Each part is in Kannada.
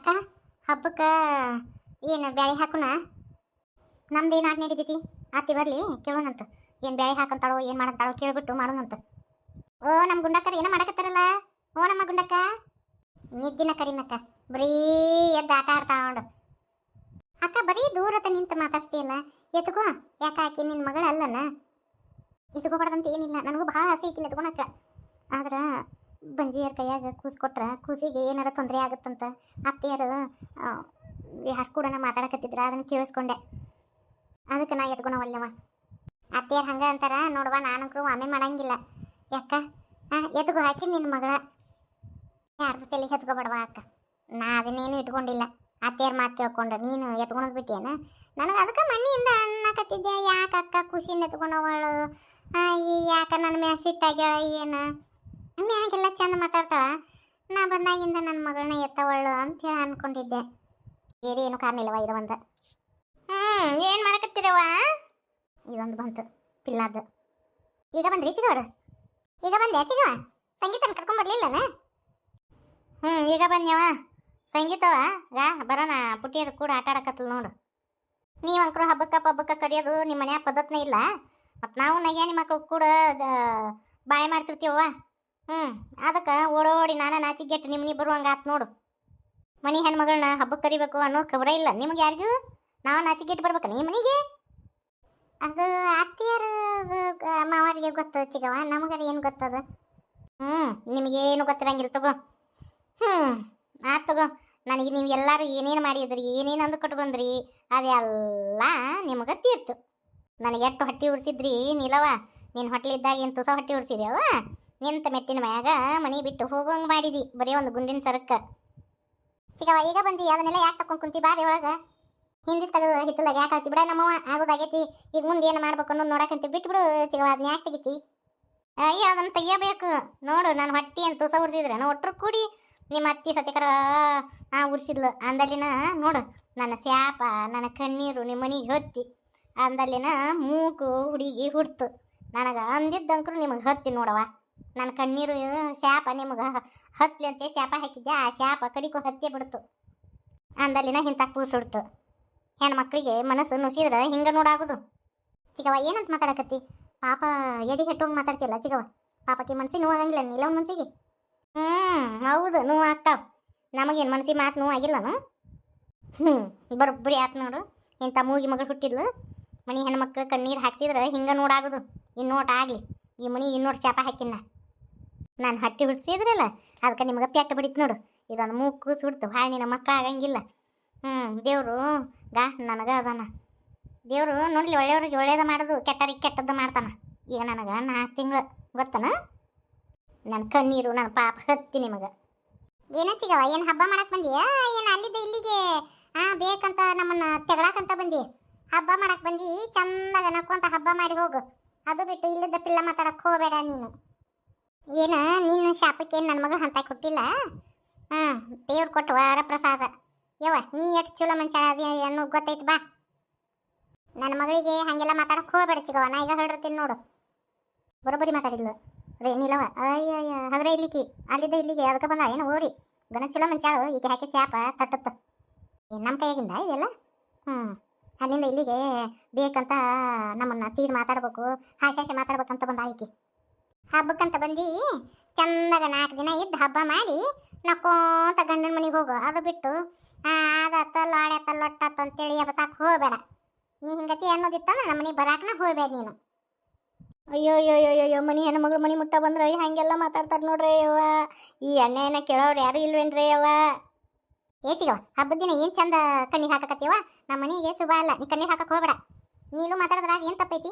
ಅಕ್ಕ ಹಬ್ಬಕ್ಕೆ ಏನು ಬ್ಯಾಳಿ ಹಾಕೋಣ. ನಮ್ದೇನು ಆಟ ನಡೀತೈತಿ ಆತಿ ಬರಲಿ ಕೇಳೋಣಂತ. ಏನು ಬ್ಯಾಳಿ ಹಾಕಂತಾಳೋ ಏನು ಮಾಡಂತಾಳೋ ಕೇಳ್ಬಿಟ್ಟು ಮಾಡೋಣಂತ. ಓ ನಮ್ಮ ಗುಂಡಕ್ಕರ ಏನೋ ಮಾಡಕತ್ತಾರಲ್ಲ. ಓ ನಮ್ಮ ಗುಂಡಕ್ಕ ನಿದ್ದಿನ ಕಡಿಮೆ ಅಕ್ಕ, ಬರೀ ಎದ್ದು ಆಟ ಆಡ್ತಾಳ ನೋಡು. ಅಕ್ಕ ಬರೀ ದೂರತ ನಿಂತು ಮಾತಾಡ್ತೀಯಲ್ಲ, ಎತ್ಕೋ. ಯಾಕೆ ಆಕಿ ನಿನ್ನ ಮಗಳು ಅಲ್ಲನ, ಎತ್ಕೋಬಾರ್ದಂತ ಏನಿಲ್ಲ. ನನಗೂ ಭಾಳ ಆಸೆ ಐತಿ ಎತ್ಕೊಳಕ್ಕ. ಆದ್ರೆ ಬಂಜಿಯರ ಕೈಯಾಗ ಕೂಸು ಕೊಟ್ರೆ ಕೂಸಿಗೆ ಏನಾರ ತೊಂದರೆ ಆಗುತ್ತಂತ ಅತ್ತೆಯರು ಯಾರು ಕೂಡ ಮಾತಾಡಕತ್ತಿದ್ರ, ಅದನ್ನು ಕೇಳಿಸ್ಕೊಂಡೆ. ಅದಕ್ಕೆ ನಾ ಎತ್ಕೊಳವಲ್ಲವ. ಅತ್ತೆಯರು ಹಂಗೆ ಅಂತಾರ ನೋಡುವ, ನಾನಂಕರು ಆಮೇಲೆ ಮಾಡಂಗಿಲ್ಲ. ಯಾಕ ಎತ್ಕೋ ಹಾಕಿ ನಿನ್ನ ಮಗಳ ಯಾರ್ದು ತಲೆ ಹೆಚ್ಕೊಬೇಡವ ಅಕ್ಕ. ನಾ ಅದನ್ನೇನು ಇಟ್ಕೊಂಡಿಲ್ಲ. ಅತ್ತೆಯರು ಮಾತು ಕೇಳ್ಕೊಂಡು ನೀನು ಎತ್ಕೊಳೋದು ಬಿಟ್ಟಿಯೇನ. ನನಗೆ ಅದಕ್ಕೆ ಮಣ್ಣಿಯಿಂದ ಅನ್ನಕತ್ತಿದ್ದೆ, ಯಾಕೆ ಅಕ್ಕ ಖುಷಿಯಿಂದ ಎತ್ಕೊಂಡವಳು, ಯಾಕೆ ನನ್ನ ಮ್ಯಾಗ ಸಿಟ್ಟಾಗ್ಯಾಳ ಏನು, ಮ್ಯಾಗೆಲ್ಲ ಚಂದ ಮಾತಾಡ್ತಾಳ, ನಾ ಬಂದಾಗಿಂದ ನನ್ನ ಮಗಳನ್ನ ಎತ್ತವಳು ಅಂತೇಳಿ ಅಂದ್ಕೊಂಡಿದ್ದೆ. ಬೇರೆ ಏನು ಕಾರಣ ಇಲ್ಲವ, ಇದು ಒಂದು. ಏನು ಮಾಡಕತ್ತೀರವ? ಇದೊಂದು ಬಂತು ಪಿಲ್ಲಾದ. ಈಗ ಬಂದ್ರಿ ಸಿಗವ್ರ? ಈಗ ಬಂದೆ ಸಿಗವ? ಸಂಗೀತನ ಕರ್ಕೊಂಬರ್ಲಿಲ್ಲನ? ಈಗ ಬಂದ್ಯವ ಸಂಗೀತವ. ಬರೋಣ ಪುಟ್ಟಿಯದು ಕೂಡ ಆಟ ಆಡಕತ್ತಲ್ ನೋಡು. ನೀವಂಕರು ಹಬ್ಬಕ್ಕೆ ಕರೆಯೋದು ನಿಮ್ಮ ಮನ್ಯಾಗ ಪದ್ಧತಿನೇ ಇಲ್ಲ. ಮತ್ತು ನಾವು ನಗ್ಯಾನಿ ಮಕ್ಕಳು ಕೂಡ ಬಾಳೆ ಮಾಡ್ತಿರ್ತೀವವ. ಅದಕ್ಕೆ ಓಡೋಡಿ ನಾನು ನಾಚಿಗೆಟ್ಟು ನಿಮ್ಮ ನೀ ಬರುವಂಗೆ ಆತು ನೋಡು. ಮನೆ ಹೆಣ್ಮಗಳನ್ನ ಹಬ್ಬಕ್ಕೆ ಕರಿಬೇಕು ಅನ್ನೋ ಖಬರ ಇಲ್ಲ ನಿಮಗೆ ಯಾರಿಗೂ. ನಾವು ನಾಚಿಗೆಟ್ಟು ಬರ್ಬೇಕು ನಿಮ್ಮ ಮನೆಗೆ. ಅದು ಅತ್ತಿಯರು ಮಾವರಿಗೆ ಗೊತ್ತದ ಚಿಗವ, ನಮಗಾರ ಏನು ಗೊತ್ತದ? ನಿಮಗೇನು ಗೊತ್ತಿರಂಗಿಲ್ಲ ತಗೋ. ಆತು ತಗೋ. ನನಗೆ ನೀವು ಎಲ್ಲರೂ ಏನೇನು ಮಾಡಿದ್ರಿ, ಏನೇನು ಅಂದು ಕಟ್ಕೊಂಡ್ರಿ, ಅದೆಲ್ಲ ನಿಮಗೆ ತೀರ್ತು. ನನಗೆ ಎಷ್ಟು ಹೊಟ್ಟೆ ಉರ್ಸಿದ್ರಿ ನೀಲವ. ನಿನ್ನ ಹೊಟ್ಟಲಿದ್ದಾಗ ಏನು ತುಸ ಹೊಟ್ಟೆ ಉರ್ಸಿದ್ಯಾವ? ನಿಂತ ಮೆಟ್ಟಿನ ಮ್ಯಾಗ ಮನೆ ಬಿಟ್ಟು ಹೋಗೋಂಗೆ ಮಾಡಿದಿ, ಬರೀ ಒಂದು ಗುಂಡಿನ ಸರಕ್ಕೆ. ಚಿಗವ ಈಗ ಬಂದು ಅದನ್ನೆಲ್ಲ ಯಾಕೆ ತಗೊಂಡು ಕುಂತಿ ಬಾರಿ ಒಳಗೆ. ಹಿಂದಿ ತೆಗೆದು ಹಿತ್ತಲಾಗ ಯಾಕೆ ಹಾಕಿ ಬಿಡ, ನಮ್ಮವ ಆಗೋದಾಗೈತಿ. ಈಗ ಮುಂದೆ ಏನು ಮಾಡ್ಬೇಕು ಅನ್ನೋದು ನೋಡಕ್ಕಂತ ಬಿಟ್ಬಿಡು ಚಿಗವ. ಅದನ್ನ ಯಾಕೆ ತೆಗಿತಿ? ಅಯ್ಯೋ ಅದನ್ನು ತೆಗಿಯಬೇಕು ನೋಡು. ನಾನು ಹೊಟ್ಟೆ ಏನು ತುಸ ಉರ್ಸಿದ್ರೆ ಒಟ್ಟರು ಕೂಡಿ ನಿಮ್ಮ ಅತ್ತಿ ಸತ್ಯಕರ ಉರ್ಸಿದ್ಲು ಅಂದಲ್ಲಿನ ನೋಡು. ನನ್ನ ಸ್ಯಾಪ ನನ್ನ ಕಣ್ಣೀರು ನಿಮ್ಮ ಮನೆಗೆ ಹೊತ್ತಿ ಅಂದಲ್ಲಿನ ಮೂಗು ಹುಡುಗಿ ಹುಡ್ತು. ನನಗೆ ಅಂದಿದ್ದಂಕರು ನಿಮಗೆ ಹತ್ತಿ ನೋಡವ. ನನ್ನ ಕಣ್ಣೀರು ಶಾಪ ನಿಮಗೆ ಹತ್ಲಿ ಅಂತ ಶಾಪ ಹಾಕಿದ್ದೆ. ಆ ಶಾಪ ಕಡಿಕೋ ಹತ್ತಿ ಬಿಡ್ತು ಅಂದಲ್ಲಿನ ಇಂಥ ಕೂಸುಡ್ತು. ಹೆಣ್ಮಕ್ಳಿಗೆ ಮನಸ್ಸು ನುಸಿದ್ರೆ ಹಿಂಗೆ ನೋಡಾಗೋದು. ಚಿಗವ ಏನಂತ ಮಾತಾಡಕತ್ತಿ? ಪಾಪ ಎದೆ ಹೆಟ್ಟೋಗಿ ಮಾತಾಡ್ತಿಲ್ಲ ಚಿಗವ. ಪಾಪಕ್ಕೆ ಮನ್ಸಿಗೆ ನೋವಾಗಂಗಿಲ್ಲ ಇಲ್ಲ ಒಂದು ಮನ್ಸಿಗೆ. ಹೌದು ನೋವು ಆಗ್ತಾವ. ನಮಗೇನು ಮನ್ಸಿಗೆ ಮಾತು ನೋವು ಆಗಿಲ್ಲನು? ಬರೋಬ್ಬರಿ ಆತು ನೋಡು. ಇಂಥ ಮೂಗಿ ಮಗಳು ಹುಟ್ಟಿದ್ಲು. ಮನೆ ಹೆಣ್ಮಕ್ಳು ಕಣ್ಣೀರು ಹಾಕ್ಸಿದ್ರೆ ಹಿಂಗೆ ನೋಡಾಗೋದು. ಇನ್ನೋಟ ಆಗಲಿ ಈ ಮನೆಗೆ ಇನ್ನೋಟ್ ಶಾಪ ಹಾಕಿನ. ನಾನು ಹಟ್ಟಿ ಹುಡ್ಸಿದ್ರಲ್ಲ ಅದಕ್ಕೆ ನಿಮ್ಗೆ ಪ್ಯಾಟ್ ಬಡಿತು ನೋಡು. ಇದೊಂದು ಮೂಗು ಸುಡ್ತು ಭಾಳ ನಿನ್ನ ಮಕ್ಕಳು ಆಗಂಗಿಲ್ಲ. ದೇವರು ನನಗೆ ಅದಾನ. ದೇವರು ನೋಡಲಿ ಒಳ್ಳೆಯವ್ರಿಗೆ ಒಳ್ಳೇದು ಮಾಡೋದು, ಕೆಟ್ಟರಿಗೆ ಕೆಟ್ಟದ್ದು ಮಾಡ್ತಾನೆ. ಈಗ ನನಗೆ 4 ತಿಂಗಳು ಗೊತ್ತನ. ನನ್ನ ಕಣ್ಣೀರು ನನ್ನ ಪಾಪ ಹತ್ತಿ ನಿಮಗೆ. ಏನೋ ಚಿಗವ, ಏನು ಹಬ್ಬ ಮಾಡಕ್ಕೆ ಬಂದಿಯಾ ಏನು ಅಲ್ಲಿದ್ದ ಇಲ್ಲಿಗೆ ಬೇಕಂತ ನಮ್ಮನ್ನು ತೆಗಳಾಕಂತ ಬಂದಿ? ಹಬ್ಬ ಮಾಡಕ್ಕೆ ಬಂದು ಚಂದಾಗ ನಕ್ಕೊಂತ ಹಬ್ಬ ಮಾಡಿ ಹೋಗು. ಅದು ಬಿಟ್ಟು ಇಲ್ಲದ ಪಿಲ್ಲ ಮಾತಾಡಕ್ಕೆ ಹೋಗಬೇಡ ನೀನು. ಏನು ನಿನ್ನ ಶಾಪಕ್ಕೆ ನನ್ನ ಮಗಳು ಅಂತ ಕೊಟ್ಟಿಲ್ಲ. ದೇವ್ರು ಕೊಟ್ಟು ವರ ಪ್ರಸಾದ. ಯವ್ವ ನೀ ಎಷ್ಟು ಚಲೋ ಮನುಷ್ಯ ಅನ್ನೋ ಗೊತ್ತೈತಿ ಬಾ. ನನ್ನ ಮಗಳಿಗೆ ಹಾಗೆಲ್ಲ ಮಾತಾಡಕ್ಕೆ ಹೋಗಬೇಡ ಚಿಗವ. ನಾ ಈಗ ಹೇಳಿರ್ತೀನಿ ನೋಡು. ಬರೋಬ್ಬರಿ ಮಾತಾಡಿದ್ಲು ರೇ ನೀಲವ. ಅಯ್ಯಯ್ಯ ಹಾಗಾದ್ರೆ ಇಲ್ಲಿಗೆ ಅಲ್ಲಿದ್ದ ಇಲ್ಲಿಗೆ ಅದಕ್ಕೆ ಬಂದ ಏನು ಓಡಿ ಗನ ಚಲೋ ಮನುಷ್ಯಾಳು. ಈಗ ಹಾಕಿ ಶಾಪ ತಟ್ಟತ್ತು. ಏನು ನಮ್ಮ ಕೈಯಾಗಿಂದ ಇದೆಲ್ಲ. ಅಲ್ಲಿಂದ ಇಲ್ಲಿಗೆ ಬೇಕಂತ ನಮ್ಮನ್ನು ತೀರ್ ಮಾತಾಡ್ಬೇಕು, ಹಾಶಾಶೆ ಮಾತಾಡ್ಬೇಕಂತ ಬಂದ ಆಯ್ಕೆ. ಹಬ್ಬಕ್ಕಂತ ಬಂದು ಚಂದಾಗ 4 ದಿನ ಇದ್ದು ಹಬ್ಬ ಮಾಡಿ ನಕ್ಕೋಂತ ಗಂಡನ ಮನೆಗೆ ಹೋಗು. ಅದು ಬಿಟ್ಟು ಅದತ್ತಲ್ಲ ಆಡತ್ತಲ್ಲ ಒಟ್ಟತ್ತ ಅಂತೇಳಿ ಸಾಕು ಹೋಗಬೇಡ. ನೀ ಹಿಂಗತಿ ಅನ್ನೋದಿತ್ತಂದ್ರೆ ನಮ್ಮ ಮನೆಗೆ ಬರಾಕನ ಹೋಗಬೇಡ ನೀನು. ಅಯ್ಯೋ ಮನೆ ಹೆಣ್ಮಗಳು ಮನೆ ಮುಟ್ಟ ಬಂದ್ರೆ ಹಾಗೆಲ್ಲ ಮಾತಾಡ್ತಾರೆ ನೋಡ್ರಿ ಯವ್ವ. ಈ ಎಣ್ಣೆನ ಕೇಳೋರು ಯಾರು ಇಲ್ವೇನ್ರಿ ಯವ್ವ? ಚಿಗವ ಹಬ್ಬದ ದಿನ ಏನು ಚಂದ ಕಣ್ಣೀರು ಹಾಕಕತ್ತೀವ. ನಮ್ಮ ಮನೆಗೆ ಶುಭ ಅಲ್ಲ. ನೀ ಕಣ್ಣೀರು ಹಾಕಕ್ಕೆ ಹೋಗಬೇಡ. ನೀನು ಮಾತಾಡಿದ್ರಾಗ ಏನು ತಪ್ಪೈತಿ?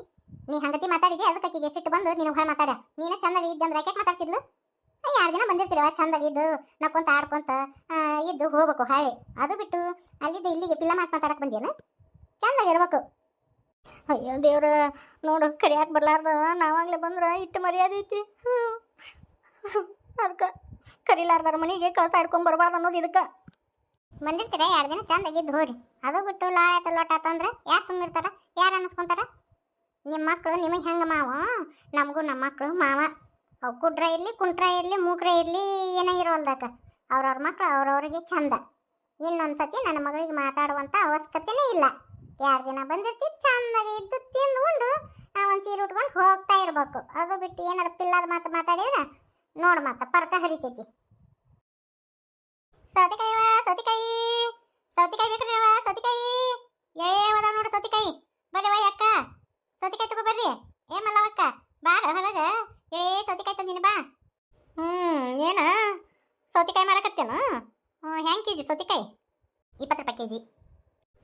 ನೀ ಹಂಗತಿ ಮಾತಾಡಿದಿ ಅದಕ್ಕೆ ಆಕೆಗೆ ಸಿಟ್ಟು ಬಂದು ನೀನು ಹೊರ ಮಾತಾಡ. ನೀನು ಚಂದಾಗಿ ಇದ್ದಂದ್ರೆ ಯಾಕೆ ಮಾತಾಡ್ತಿದ್ಲು? 2 ದಿನ ಬಂದಿರ್ತೀರವ ಚಂದಾಗಿದ್ದು ನಕ್ಕೊಂತ ಆಡ್ಕೊಂತ ಇದ್ದು ಹೋಗ್ಬೇಕು ಹಾಳೆ. ಅದು ಬಿಟ್ಟು ಅಲ್ಲಿದ್ದ ಇಲ್ಲಿಗೆ ಪಿಲ್ಲ ಮಾತಾಡಕ್ಕೆ ಬಂದಿಯನ? ಚಂದಾಗಿರ್ಬೇಕು. ಅಯ್ಯೋ ದೇವ್ರ ನೋಡು, ಕರಿಯಾಕೆ ಬರ್ಲಾರ್ದು ನಾವಾಗಲೇ ಬಂದ್ರೆ ಇಟ್ಟು ಮರ್ಯಾದೆ ಐತಿ. ಅದಕ್ಕೆ ಕರಿಲಾರ್ದಾರ ಮನೆಗೆ ಕಳ್ಸ ಹಿಡ್ಕೊಂಡು ಬರಬಾರ್ದು ಅನ್ನೋದು ಇದಕ್ಕೆ ಬಂದಿರ್ತೀರ. 2 ದಿನ ಚಂದಾಗಿದ್ದು ಹೋರಿ. ಅದು ಬಿಟ್ಟು ಲಾಟ ಲೋಟ ಅಂತಂದ್ರೆ ಯಾರು ಸುಮ್ಮನಿರ್ತಾರ? ಯಾರು ಅನ್ನಿಸ್ಕೊಂತಾರ? ನಿಮ್ಮ ಮಕ್ಕಳು ನಿಮಗೆ ಹೆಂಗೆ ಮಾವ, ನಮಗೂ ನಮ್ಮ ಮಕ್ಕಳು ಮಾವ. ಅವು ಕುಡ್ರ ಇರಲಿ ಕುಂಟ್ರ ಇರಲಿ ಮೂಕ್ರ ಇರಲಿ ಏನೋ ಇರೋಲ್ದಾಕ ಅವ್ರವ್ರ ಮಕ್ಕಳು ಅವ್ರವ್ರಿಗೆ ಚಂದ. ಇನ್ನೊಂದು ಸತಿ ನನ್ನ ಮಗಳಿಗೆ ಮಾತಾಡುವಂಥ ಅವಶ್ಯಕತೆನೇ ಇಲ್ಲ. 2 ದಿನ ಬಂದಿರ್ತಿ ಚಂದಾಗಿ ಇದ್ದು ತಿಂದು ಉಂಡು ಒಂದು ಸೀರೆ ಉಟ್ಕೊಂಡು ಹೋಗ್ತಾ ಇರ್ಬೇಕು. ಅದು ಬಿಟ್ಟು ಏನಾರ ಪಿಲ್ಲದ ಮಾತು ಮಾತಾಡಿದ್ರೆ ನೋಡು ಮತ್ತೆ ಪರ್ಕ ಹರಿತೈತಿ. ಸೌತೆಕಾಯಿ ಬೇಕ್ರಿ ಸೌತೆಕಾಯಿ ಏವದ ನೋಡು ಸೌತೆಕಾಯಿ. ಬರ್ರಿ ಅಕ್ಕ ಸೌತೆಕಾಯಿ ತಗೋ ಬರ್ರಿ. ಏ ಮಲ್ಲವಕ್ಕ ಬಾರ ಹೊರಗ ಸೌತೆಕಾಯಿ ತಂದಿನಿ ಬಾ. ಏನ ಸೌತೆಕಾಯಿ ಮಾರಕತ್ತೇನು? ಹೆಂಗೆ ಕೆಜಿ ಸೌತೆಕಾಯಿ? 20 ರೂಪಾಯಿ ಕೆಜಿ.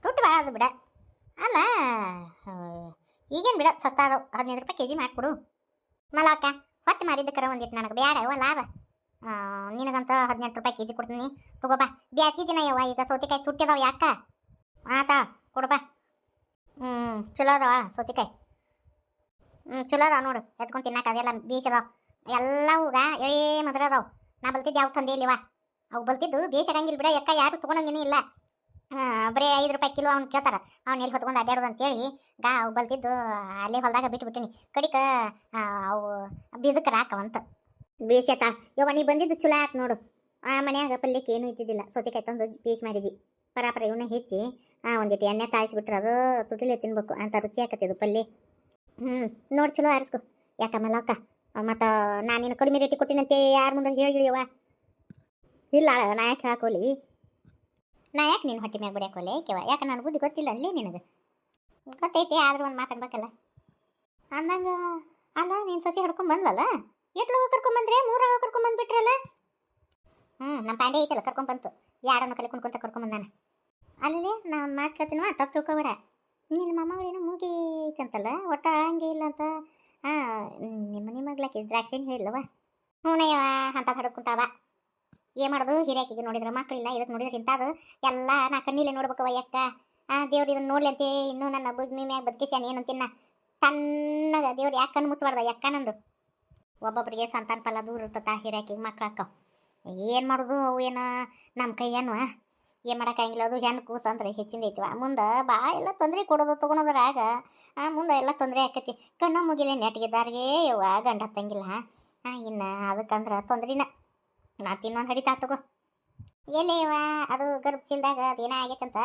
ತುಟ್ಟು ಭಾಳ ಅದು ಬಿಡ. ಅಲ್ಲ ಈಗೇನು ಬಿಡ ಸಸ್ತಾ ಅದಾವ. 15 ರೂಪಾಯಿ ಕೆಜಿ ಮಾಡಿಕೊಡು ಮಲ್ಲವಕ್ಕ. ಹೊತ್ತು ಮಾರಿದ್ದಕ್ಕರ ಒಂದಿಟ್ಟು ನನಗೆ ಬೇಡ ಯವ್ವ ಲಾಭ. ನಿನಗಂತ 18 ರೂಪಾಯಿ ಕೆಜಿ ಕೊಡ್ತೀನಿ ತಗೋ ಬಾ. ಬ್ಯಾಸ್ಗಿ ದಿನ ಯವ್ವ ಈಗ ಸೌತೆಕಾಯಿ ತುಟ್ಟಿದಾವ ಯಾಕ ಆತಾ ಕೊಡು ಬಾ. ಚಲೋ ಅದಾವ ಸೌತೆಕಾಯಿ. ಚಲೋ ಅದಾವ ನೋಡು ಎತ್ಕೊಂಡು ತಿನ್ನಕ. ಅದೆಲ್ಲ ಬೇಯಿಸದಾವ ಎಲ್ಲವೂಗ ಎಳೆ ಮದ್ರ ಅದಾವ. ನಾ ಬಲ್ತಿದ್ದು ಯಾವ ತಂದೆ ಇಲ್ಲಿವ. ಅವು ಬಲ್ತಿದ್ದು ಬೇಯಿಸಂಗಿಲ್ಲ ಬಿಡ ಯಕ್ಕ. ಯಾರು ತೊಗೊಳಂಗೇನೂ ಇಲ್ಲ. ಬರೀ 5 ರೂಪಾಯಿ ಕಿಲೋ ಅವ್ನು ಕೇಳ್ತಾರ. ಅವ್ನು ಎಲ್ಲಿ ಹೊತ್ಕೊಂಡು ಅಡ್ಡಾಡೋದು ಅಂತೇಳಿ ಅವು ಬಲ್ತಿದ್ದು ಅಲ್ಲೇ ಹೊಲದಾಗ ಬಿಟ್ಬಿಟ್ಟಿನಿ. ಕಡಿಕ ಅವು ಬೀಜಕ್ಕೆ ರಾಕವಂತ ಬೇಯಿಸತ್ತ. ಯವ್ವ ನೀ ಬಂದಿದ್ದು ಚಲೋ ಆಯ್ತು ನೋಡು. ಆ ಮನ್ಯಾಗ ಪಲ್ಯಕ್ಕೆ ಏನೂ ಇದ್ದಿದ್ದಿಲ್ಲ. ಸೌತೆಕಾಯಿ ತಂದು ಬೇಯಿಸಿ ಮಾಡಿದ್ವಿ. ಪರಾಪರ ಇವನ್ನ ಹೆಚ್ಚಿ ಒಂದಿಟ್ಟು ಎಣ್ಣೆ ತಾಯಿಸ್ಬಿಟ್ರೆ ಅದು ತುಟಿಲೆ ತಿನ್ಬೇಕು ಅಂತ ರುಚಿ ಆಕತ್ತಿದ್ದು ಪಲ್ಯ. ನೋಡಿ ಚಲೋ ಆರಿಸ್ಕೊ ಯಾಕ ಮಲ್ಲಕ್ಕ. ಮತ್ತು ನಾನು ನೀನು ಕಡಿಮೆ ರೇಟಿಗೆ ಕೊಟ್ಟಿನಂತೆ ಯಾರ ಮುಂದೆ ಹೇಳಿಯವ್ವ. ಇಲ್ಲ ನಾ ಯಾಕೆ ಹಾಕೋಲಿ? ನಾ ಯಾಕೆ ನೀನು ಹೊಟ್ಟೆ ಮ್ಯಾಗ ಬಿಡ್ಯಾಕೋಲೆ ಕೇವ? ಯಾಕೆ ನಾನು ಬುದ್ಧಿ ಗೊತ್ತಿಲ್ಲ ಅಲ್ಲೇ ನಿನಗೆ? ಗೊತ್ತೈತಿ ಆದ್ರೂ ಒಂದು ಮಾತಾಡ್ಬೇಕಲ್ಲ ಅಂದಂಗೆ. ಅಲ್ಲ ನೀನು ಸಸಿ ಹಿಡ್ಕೊಂಡು ಬಂದಲ್ಲ. ಎಟ್ಲು ಕರ್ಕೊಂಬಂದ್ರೆ 3 ಕರ್ಕೊಂಬಂದ್ಬಿಟ್ರಲ್ಲ. ನಮ್ಮ ಪಾಂಡೆ ಐತಲ್ಲ ಕರ್ಕೊಂಬಂತು. ಯಾರನ್ನು ಕಲೆ ಕುಣ್ಕೊಂತ ಕರ್ಕೊಂಬಂದಾನ. ಅಲ್ಲಿ ನಾನು ಮಾತು ಕೇಳ್ತೀನವ ತಪ್ಪು ತಿಳ್ಕೊಬೇಡ. ನಿನ್ನ ಮೊಮ್ಮಗಳೇನೋ ಮೂಗಿ ಐತಂತಲ್ಲ ಒಟ್ಟು ಅಳಂಗೆ ಇಲ್ಲ ಅಂತ. ನಿಮ್ಮ ಮಗ್ಲಾಕಿ ದ್ರಾಕ್ಷಿನ ಹೇಳಿಲ್ಲವ. ಹ್ಞೂನಯ್ಯವ ಅಂತ ಹಡ್ಕೊಂತಾವ. ಏನು ಮಾಡೋದು? ಹಿರಿಯಾಕಿಗೆ ನೋಡಿದ್ರೆ ಮಕ್ಕಳಿಲ್ಲ, ಇದಕ್ಕೆ ನೋಡಿದ್ರೆ ಇಂಥದ್ದು ಎಲ್ಲ ನಾ ಕಣ್ಣಿಲೆ ನೋಡ್ಬೇಕವ ಯಕ್ಕ. ದೇವ್ರು ಇದನ್ನು ನೋಡ್ಲಿ ಅಂತೆ ಇನ್ನೂ ನನ್ನ ಭೂಮಿ ಮ್ಯಾಗ ಬದುಕಿಸ್ಯಾನ ಏನಂತಿನ್ನ ತನ್ನಗ. ದೇವ್ರು ಯಾಕೆ ಕಣ್ಣು ಮುಚ್ಚಬಾರ್ದ ಯಕ್ಕ ನಂದು. ಒಬ್ಬೊಬ್ಬರಿಗೆ ಸಂತಾನ ಫಲ ದೂರ ಇರ್ತತ. ಹಿರಿಯಾಕಿಗೆ ಮಕ್ಳು ಅಕ್ಕವ. ಏನು ಮಾಡೋದು? ಅವು ಏನು ನಮ್ಮ ಕೈ ಏನು ಮಾಡೋಕ್ಕಾಗಿಲ್ಲ. ಅದು ಹೆಣ್ಣು ಕೂಸು ಅಂದ್ರೆ ಹೆಚ್ಚಿಂದ ಐತಿವ. ಮುಂದೆ ಭಾಳ ಎಲ್ಲ ತೊಂದರೆ ಕೊಡೋದು ತೊಗೊಳೋದ್ರಾಗ ಮುಂದೆ ಎಲ್ಲ ತೊಂದರೆ ಆಕತಿ. ಕಣ್ಣು ಮುಗಿಲೆ ನೆಟ್ಗಿದ್ದಾರಿಗೆ ಯವ್ವ ಗಂಡ ಹತ್ತಂಗಿಲ್ಲ. ಇನ್ನು ಅದಕ್ಕಂದ್ರೆ ತೊಂದ್ರೆನ ಮತ್ತು ಇನ್ನೊಂದು ಹಡಿತಾ ತಗೋ. ಎಲ್ಲೇವ ಅದು ಗರ್ಭ ಚೀಲ್ದಾಗ ಅದೇನೋ ಆಗೈತಂತ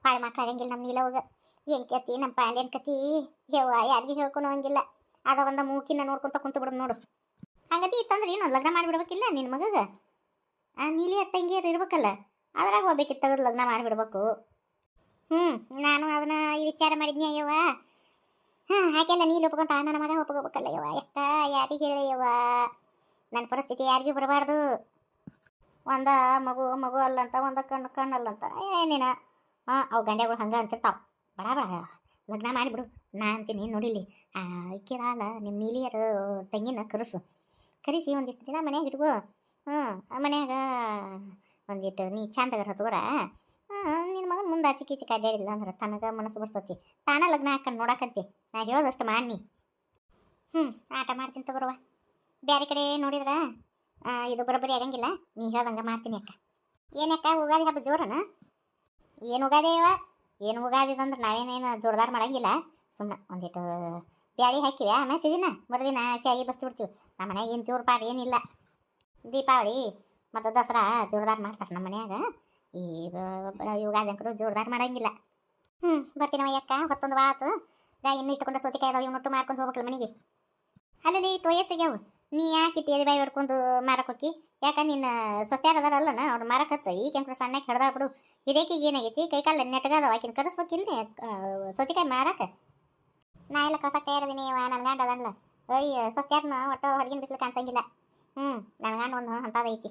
ಭಾಳ ಮಕ್ಳು ಆಗಂಗಿಲ್ಲ. ನಮ್ಮ ನೀಲವಾಗ ಏನು ಕತಿ ನಮ್ಮ ಪಾಂಡ್ಯನ ಕತಿ ಯವ್ವ ಯಾರಿಗೂ ಹೇಳ್ಕೊಂಡು ಹೋಗಂಗಿಲ್ಲ. ಅದ ಒಂದು ಮೂಕಿನ ನೋಡ್ಕೊಂತ ಕುಂತು ಬಿಡೋದು ನೋಡು. ಹಂಗತಿ ಇತ್ತಂದ್ರೆ ಇನ್ನೊಂದು ಲಗ್ನ ಮಾಡಿಬಿಡ್ಬೇಕಿಲ್ಲ ನಿನ್ನ ಮಗಗೆ. ನೀಲಿ ತಂಗಿಯರು ಇರ್ಬೇಕಲ್ಲ ಅದ್ರಾಗ ಹೋಗ್ಬೇಕಿತ್ತು. ತೆಗೆದು ಲಗ್ನ ಮಾಡಿಬಿಡ್ಬೇಕು. ನಾನು ಅದನ್ನ ವಿಚಾರ ಮಾಡಿದ್ನಿ ಅಯ್ಯವ್ವ. ಹಾಗೆಲ್ಲ ನೀಲಿ ಒಪ್ಕೊಂತ ನನ್ನ ಮಗ ಒಪ್ಕೋಬೇಕಲ್ಲ ಯವ್ವ. ಯಕ್ಕ ಯಾರಿಗೆ ಹೇಳಯ್ಯವ್ವ? ನನ್ನ ಪರಿಸ್ಥಿತಿ ಯಾರಿಗೂ ಬರಬಾರ್ದು. ಒಂದ ಮಗು ಅಲ್ಲಂತ, ಒಂದ ಕಣ್ಣಲ್ಲಂತ ಏನೇನ ಅವು ಗಂಡೆಗಳು ಹಂಗೆ ಅಂತಿರ್ತಾವ. ಬಡ ಲಗ್ನ ಮಾಡಿಬಿಡು. ನಾ ಅಂತೀನಿ ನೋಡಿಲಿ ಇಕ್ಕಿರಲ್ಲ ನಿಮ್ಮ ನೀಲಿಯರ ತಂಗಿನ ಕರೆಸಿ ಒಂದಿಷ್ಟು ದಿನ ಮನ್ಯಾಗ ಇಟ್ಕೋ. ಮನ್ಯಾಗ ಒಂದಿಟ್ಟು ನೀ ಚಂದಾಗ ಹತ್ಕೋರ. ನಿನ್ನ ಮಗನ ಮುಂದೆ ಚಿಕ್ಕಿ ಅಡ್ಡಾಡಿಲ್ಲ ಅಂದ್ರೆ ತನಗೆ ಮನಸ್ಸು ಬರ್ತತಿ. ತಾನ ಲಗ್ನ ಹಾಕೊಂಡು ನೋಡಕಂತಿ. ನಾ ಹೇಳೋದಷ್ಟು ಮಾಡಿ. ಆಟ ಮಾಡ್ತೀನಿ ತಗೋರವ. ಬೇರೆ ಕಡೆ ನೋಡಿದ್ರೆ ಇದು ಬರೋಬ್ಬರಿ ಆಗಂಗಿಲ್ಲ. ನೀ ಹೇಳ್ದಂಗೆ ಮಾಡ್ತೀನಿ ಅಕ್ಕ. ಏನಕ್ಕ ಉಗಾದಿ ಹಬ್ಬ ಜೋರನ? ಏನು ಉಗಾದಿ ಅವ? ಏನು ಉಗಾದಿ ಅಂದ್ರೆ ನಾವೇನೇನು ಜೋರ್ದಾರ ಮಾಡಂಗಿಲ್ಲ. ಸುಮ್ಮನೆ ಒಂದಿಟ್ಟು ಬ್ಯಾಳಿ ಹಾಕಿವಿ. ಆಮೇಲೆ ಸಿದಿನ ಮರುದಿನ ಶಾಗಿ ಬಸ್ತು ಬಿಡ್ತೀವಿ. ನಮ್ಮ ಮನ್ಯಾಗ ಏನು ಜೋರು ಪಾಡು ಏನಿಲ್ಲ. ದೀಪಾವಳಿ ಮತ್ತು ದಸರಾ ಜೋರ್ದಾರ ಮಾಡ್ತಾರೆ ನಮ್ಮ ಮನ್ಯಾಗ. ಈ ಯುಗಾದಿ ಅಂಕರು ಜೋರ್ದಾರ ಮಾಡಂಗಿಲ್ಲ. ಬರ್ತೀನವ ಯಕ್ಕ. ಹೊತ್ತೊಂದು ಬಾತು ಇನ್ನು ಇಟ್ಟುಕೊಂಡು ಸೌತೆಕಾಯಿ ಅದಾವ. ಇವ್ನೊಟ್ಟು ಮಾರ್ಕೊಂಡು ಹೋಗ್ಬೇಕಲ್ಲ ಮನೆಗೆ. ಅಲ್ಲಿ ವಯಸ್ಸಿಗ್ಯಾವು. ನೀ ಯಾಕೆ ಇಟ್ಟು ಬಾಯಿ ಹೊಡ್ಕೊಂಡು ಮಾರಕ್ಕೆ ಯಾಕ? ನಿನ್ನ ಸ್ವಸ್ತ್ಯಾರ ಅದಾರಲ್ಲನ ಅವ್ರು ಮಾರಕತ್ತ. ಈಗ ಅಂಕರು ಸಣ್ಣಕ್ಕೆ ಹಿಡ್ದಾರ ಬಿಡು. ಹಿರೇಕಿಗೆ ಏನಾಗೈತಿ? ಕೈಕಾಲ ನೆಟ್ಟಗದವ. ಆಕಿನ ಕರೆಸ್ಬೇಕಿಲ್ಲ ಸೌತೆಕಾಯಿ ಮಾರಕ್ಕೆ. ನಾ ಎಲ್ಲ ಕಳ್ಸಕ್ಕೆ ತಯಾರದೀನಿ. ನನ್ನ ಗಂಡ ಅದಲ್ಲ. ಸ್ವಸ್ತ್ಯಾರನ ಒಟ್ಟು ಹೊರಗಿನ ಬಿಸಿಲು ಕಾಣಿಸಂಗಿಲ್ಲ. ನನ್ನ ಗಂಡ ಒಂದು ಅಂಥದ್ದು ಐತಿ.